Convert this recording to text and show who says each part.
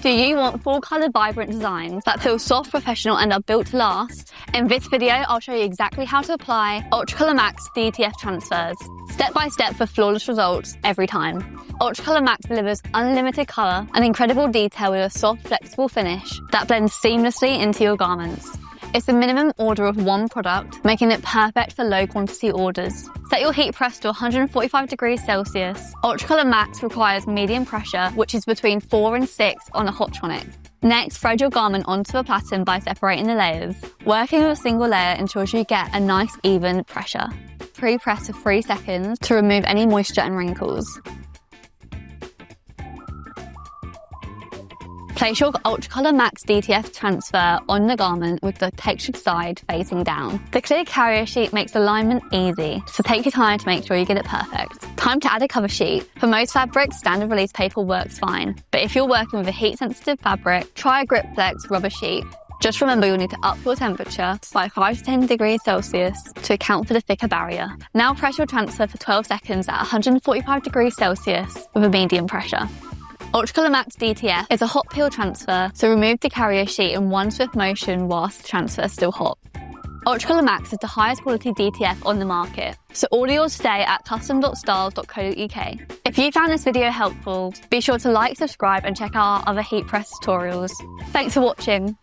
Speaker 1: Do you want full colour vibrant designs that feel soft, professional and are built to last? In this video, I'll show you exactly how to apply UltraColour MAX DTF transfers, step by step for flawless results every time. UltraColour MAX delivers unlimited colour and incredible detail with a soft, flexible finish that blends seamlessly into your garments. It's a minimum order of one product, making it perfect for low quantity orders. Set your heat press to 145 degrees Celsius. UltraColour MAX requires medium pressure, which is between 4 and 6 on a Hotronic. Next, thread your garment onto a pattern by separating the layers. Working with a single layer ensures you get a nice even pressure. Pre-press for 3 seconds to remove any moisture and wrinkles. Place your UltraColour MAX DTF transfer on the garment with the textured side facing down. The clear carrier sheet makes alignment easy, so take your time to make sure you get it perfect. Time to add a cover sheet. For most fabrics, standard release paper works fine, but if you're working with a heat-sensitive fabric, try a GripFlex rubber sheet. Just remember you'll need to up your temperature by 5 to 10 degrees Celsius to account for the thicker barrier. Now press your transfer for 12 seconds at 145 degrees Celsius with a medium pressure. UltraColour MAX DTF is a hot peel transfer, so remove the carrier sheet in one swift motion whilst the transfer is still hot. UltraColour MAX is the highest quality DTF on the market, so order yours today at custom.stahls.co.uk. If you found this video helpful, be sure to like, subscribe and check out our other heat press tutorials. Thanks for watching.